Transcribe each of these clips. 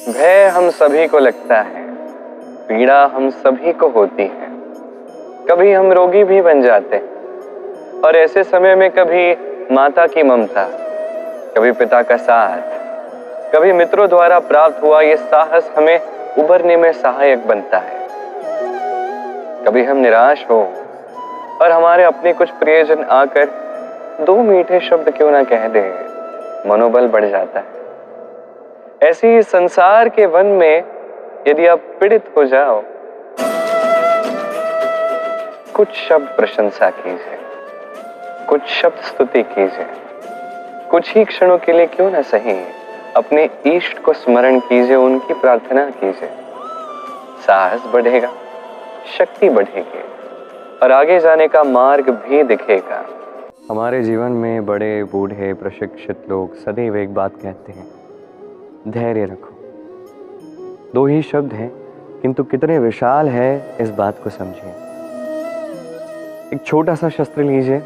भय हम सभी को लगता है, पीड़ा हम सभी को होती है। कभी हम रोगी भी बन जाते हैं और ऐसे समय में कभी माता की ममता, कभी पिता का साथ, कभी मित्रों द्वारा प्राप्त हुआ ये साहस हमें उभरने में सहायक बनता है। कभी हम निराश हो और हमारे अपने कुछ प्रियजन आकर दो मीठे शब्द क्यों ना कह दे, मनोबल बढ़ जाता है। ऐसे ही संसार के वन में यदि आप पीड़ित हो जाओ, कुछ शब्द प्रशंसा कीजिए, कुछ शब्द स्तुति कीजिए, कुछ ही क्षणों के लिए क्यों ना सही अपने इष्ट को स्मरण कीजिए, उनकी प्रार्थना कीजिए। साहस बढ़ेगा, शक्ति बढ़ेगी और आगे जाने का मार्ग भी दिखेगा। हमारे जीवन में बड़े बूढ़े प्रशिक्षित लोग सदैव एक बात कहते हैं, धैर्य रखो। दो ही शब्द हैं, किंतु कितने विशाल है इस बात को समझिए। एक छोटा सा शस्त्र लीजिए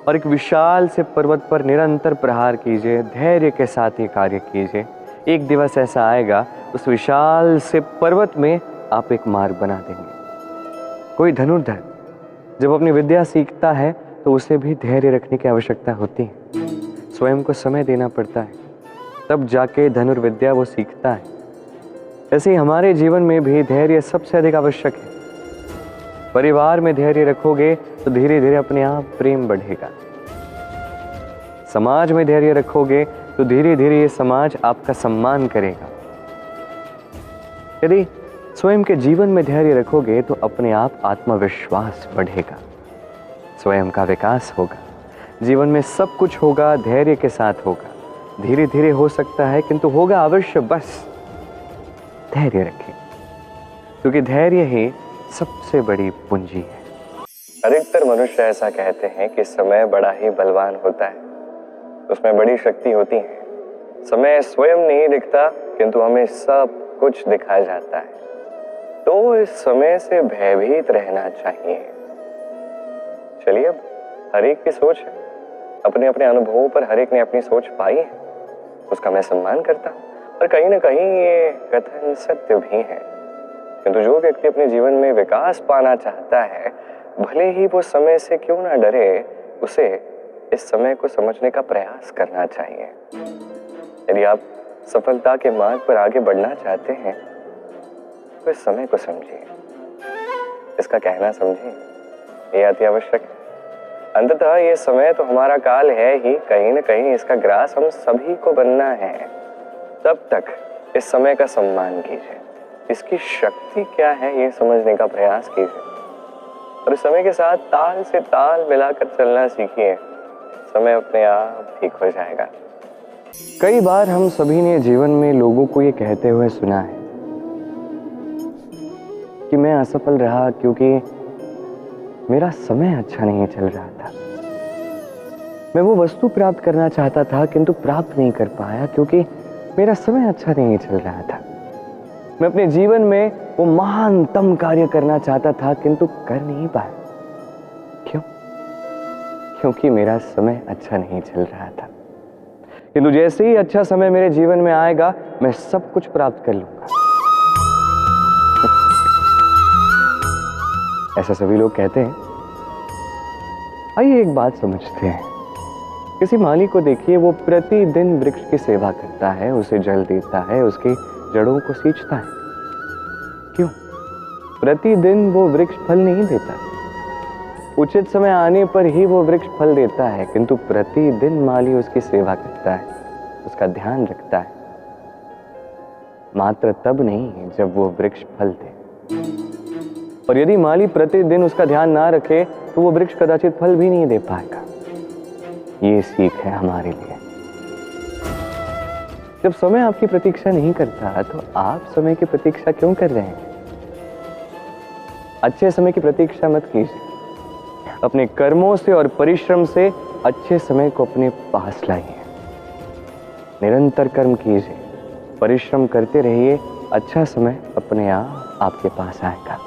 और एक विशाल से पर्वत पर निरंतर प्रहार कीजिए, धैर्य के साथ ये कार्य कीजिए। एक दिवस ऐसा आएगा, उस विशाल से पर्वत में आप एक मार्ग बना देंगे। कोई धनुर्धर जब अपनी विद्या सीखता है तो उसे भी धैर्य रखने की आवश्यकता होती है। स्वयं को समय देना पड़ता है, तब जाके धनुर्विद्या वो सीखता है। ऐसे ही हमारे जीवन में भी धैर्य सबसे अधिक आवश्यक है। परिवार में धैर्य रखोगे तो धीरे धीरे अपने आप प्रेम बढ़ेगा। समाज में धैर्य रखोगे तो धीरे धीरे ये समाज आपका सम्मान करेगा। यदि स्वयं के जीवन में धैर्य रखोगे तो अपने आप आत्मविश्वास बढ़ेगा, स्वयं का विकास होगा, जीवन में सब कुछ होगा, धैर्य के साथ होगा। धीरे धीरे हो सकता है किंतु होगा अवश्य, बस धैर्य रखें, क्योंकि धैर्य ही सबसे बड़ी पूंजी है। अधिकतर मनुष्य ऐसा कहते हैं कि समय बड़ा ही बलवान होता है, उसमें बड़ी शक्ति होती है। समय स्वयं नहीं दिखता किंतु हमें सब कुछ दिखा जाता है, तो इस समय से भयभीत रहना चाहिए। चलिए, अब हर एक की सोच है, अपने अपने अनुभवों पर हर एक ने अपनी सोच पाई है, उसका मैं सम्मान करता हूँ और कहीं ना कहीं ये कथन सत्य भी है। किंतु जो व्यक्ति अपने जीवन में विकास पाना चाहता है, भले ही वो समय से क्यों ना डरे, उसे इस समय को समझने का प्रयास करना चाहिए। यदि आप सफलता के मार्ग पर आगे बढ़ना चाहते हैं तो इस समय को समझिए, इसका कहना समझिए, ये अति आवश्यक है। अंततः ये समय तो हमारा काल है ही, कहीं न कहीं इसका ग्रास हम सभी को बनना है। तब तक इस समय का सम्मान कीजिए, इसकी शक्ति क्या है ये समझने का प्रयास कीजिए और इस समय के साथ ताल से ताल मिलाकर चलना सीखिए। समय अपने आप ठीक हो जाएगा। कई बार हम सभी ने जीवन में लोगों को ये कहते हुए सुना है कि मैं असफल रहा क्योंकि मेरा समय अच्छा नहीं चल रहा था। मैं वो वस्तु प्राप्त करना चाहता था किंतु प्राप्त नहीं कर पाया क्योंकि मेरा समय अच्छा नहीं चल रहा था। मैं अपने जीवन में वो महानतम कार्य करना चाहता था किंतु कर नहीं पाया। क्यों? क्योंकि मेरा समय अच्छा नहीं चल रहा था। किंतु जैसे ही अच्छा समय मेरे जीवन में आएगा, मैं सब कुछ प्राप्त कर लूंगा। ऐसा सभी लोग कहते हैं। आइए एक बात समझते हैं। किसी माली को देखिए, वो प्रतिदिन वृक्ष की सेवा करता है, उसे जल देता है, उसकी जड़ों को सींचता है। क्यों? प्रतिदिन वो वृक्ष फल नहीं देता, उचित समय आने पर ही वो वृक्ष फल देता है, किंतु प्रतिदिन माली उसकी सेवा करता है, उसका ध्यान रखता है, मात्र तब नहीं जब वो वृक्ष फल दे। और यदि माली प्रतिदिन उसका ध्यान ना रखे तो वो वृक्ष कदाचित फल भी नहीं दे पाएगा। ये सीख है हमारे लिए। जब समय आपकी प्रतीक्षा नहीं करता तो आप समय की प्रतीक्षा क्यों कर रहे हैं? अच्छे समय की प्रतीक्षा मत कीजिए। अपने कर्मों से और परिश्रम से अच्छे समय को अपने पास लाइए। निरंतर कर्म कीजिए, परिश्रम करते रहिए, अच्छा समय अपने आप आपके पास आएगा।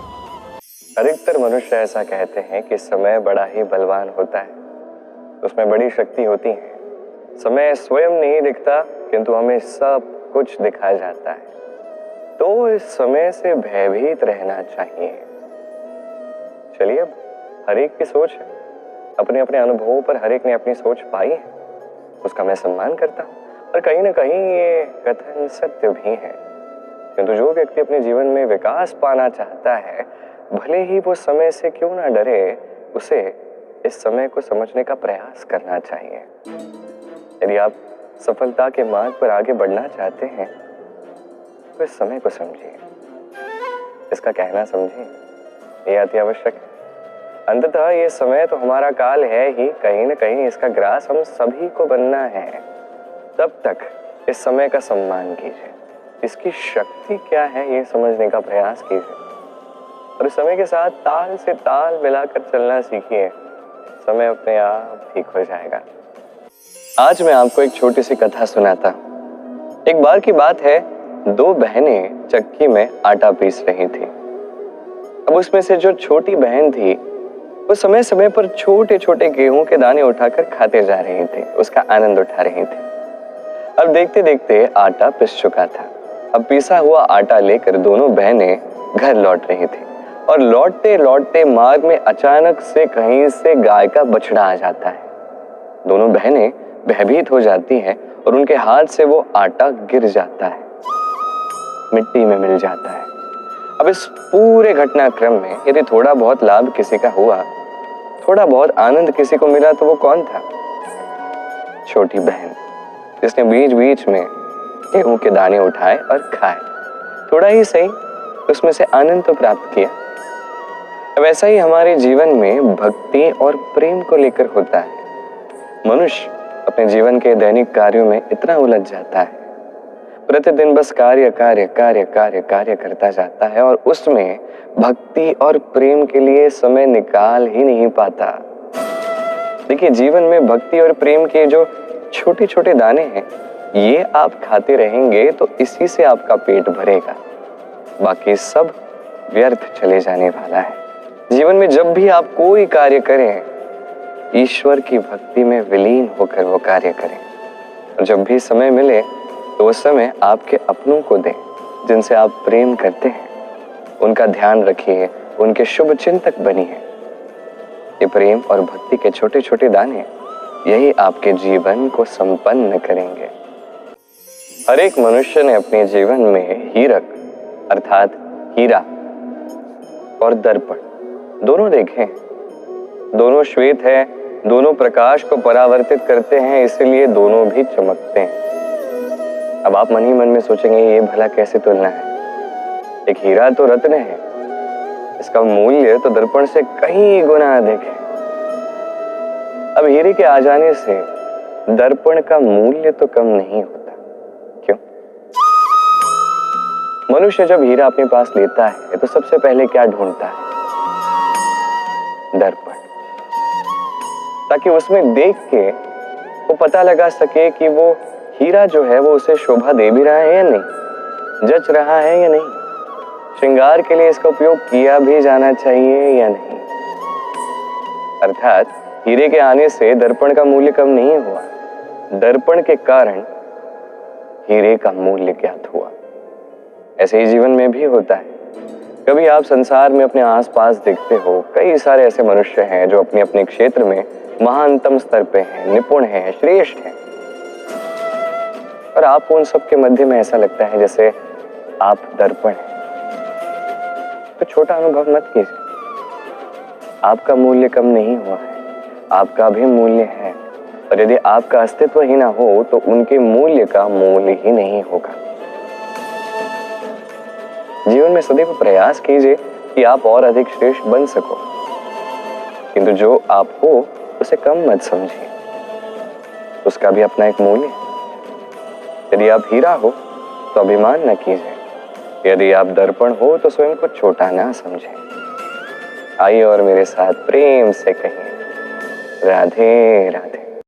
अधिकतर मनुष्य ऐसा कहते हैं कि समय बड़ा ही बलवान होता है, उसमें बड़ी शक्ति होती है। समय स्वयं नहीं दिखता किंतु हमें सब कुछ दिखाया जाता है, तो इस समय से भयभीत रहना चाहिए। चलिए, अब हर एक की सोच है, अपने अपने अनुभवों पर हर एक ने अपनी सोच पाई है, उसका मैं सम्मान करता हूँ। और कहीं ना कहीं ये कथन सत्य भी है, किंतु जो व्यक्ति अपने जीवन में विकास पाना चाहता है, भले ही वो समय से क्यों ना डरे, उसे इस समय को समझने का प्रयास करना चाहिए। यदि आप सफलता के मार्ग पर आगे बढ़ना चाहते हैं तो इस समय को समझिए, इसका कहना समझिए, ये अति आवश्यक है। अंततः ये समय तो हमारा काल है ही, कहीं ना कहीं इसका ग्रास हम सभी को बनना है। तब तक इस समय का सम्मान कीजिए, इसकी शक्ति क्या है ये समझने का प्रयास कीजिए, और इस समय के साथ ताल से ताल मिलाकर चलना सीखिए। समय अपने आप ठीक हो जाएगा। आज मैं आपको एक छोटी सी कथा सुनाता हूँ। एक बार की बात है, दो बहनें चक्की में आटा पीस रही थी। अब उसमें से जो छोटी बहन थी वो समय समय पर छोटे छोटे गेहूं के दाने उठाकर खाते जा रही थी, उसका आनंद उठा रही थी। अब देखते देखते आटा पिस चुका था। अब पिसा हुआ आटा लेकर दोनों बहनें घर लौट रही थी, और लौटते लौटते मार्ग में अचानक से कहीं से गाय का बछड़ा आ जाता है। दोनों बहनें भयभीत हो जाती हैं और उनके हाथ से वो आटा गिर जाता है, मिट्टी में मिल जाता है। अब इस पूरे घटनाक्रम में यदि थोड़ा बहुत लाभ किसी का हुआ, थोड़ा बहुत आनंद किसी को मिला, तो वो कौन था? छोटी बहन, जिसने बीच बीच में गेहूं के दाने उठाए और खाए। थोड़ा ही सही, उसमें से आनंद तो प्राप्त किया। अब ऐसा ही हमारे जीवन में भक्ति और प्रेम को लेकर होता है। मनुष्य अपने जीवन के दैनिक कार्यों में इतना उलझ जाता है, प्रतिदिन बस कार्य कार्य कार्य कार्य कार्य करता जाता है, और उसमें भक्ति और प्रेम के लिए समय निकाल ही नहीं पाता। देखिए, जीवन में भक्ति और प्रेम के जो छोटे छोटे दाने हैं, ये आप खाते रहेंगे तो इसी से आपका पेट भरेगा, बाकी सब व्यर्थ चले जाने वाला है। जीवन में जब भी आप कोई कार्य करें, ईश्वर की भक्ति में विलीन होकर वो कार्य करें, और जब भी समय मिले तो उस समय आपके अपनों को दें जिनसे आप प्रेम करते हैं, उनका ध्यान रखिए, उनके शुभ चिंतक बनिए। ये प्रेम और भक्ति के छोटे छोटे दाने, यही आपके जीवन को संपन्न करेंगे। हर एक मनुष्य ने अपने जीवन में हीरक अर्थात हीरा और दर्पण दोनों देखे। दोनों श्वेत है, दोनों प्रकाश को परावर्तित करते हैं, इसलिए दोनों भी चमकते हैं। अब आप मन ही मन में सोचेंगे, ये भला कैसे तुलना है? एक हीरा तो रत्न है, इसका मूल्य तो दर्पण से कई गुना अधिक है। अब हीरे के आ जाने से दर्पण का मूल्य तो कम नहीं होता। क्यों? मनुष्य जब हीरा अपने पास लेता है तो सबसे पहले क्या ढूंढता है? दर्पण, ताकि उसमें देख के वो पता लगा सके कि वो हीरा जो है वो उसे शोभा दे भी रहा है या नहीं, जच रहा है या नहीं, श्रृंगार के लिए इसका उपयोग किया भी जाना चाहिए या नहीं। अर्थात हीरे के आने से दर्पण का मूल्य कम नहीं हुआ, दर्पण के कारण हीरे का मूल्य ज्ञात हुआ। ऐसे ही जीवन में भी होता है। कभी आप संसार में अपने आसपास देखते हो, कई सारे ऐसे मनुष्य हैं जो अपने अपने क्षेत्र में महानतम स्तर पे हैं, निपुण हैं, श्रेष्ठ हैं, और आपको उन सबके मध्य में ऐसा लगता है जैसे आप दर्पण हैं। तो छोटा अनुभव मत कीजिए, आपका मूल्य कम नहीं हुआ है, आपका भी मूल्य है, और यदि आपका अस्तित्व ही ना हो तो उनके मूल्य का मूल्य ही नहीं होगा। जीवन में सदैव प्रयास कीजिए कि आप और अधिक श्रेष्ठ बन सको, किंतु जो आप हो उसे कम मत समझिए, उसका भी अपना एक मूल्य है। यदि आप हीरा हो तो अभिमान न कीजिए, यदि आप दर्पण हो तो स्वयं को छोटा ना समझें। आइए और मेरे साथ प्रेम से कहिए, राधे राधे।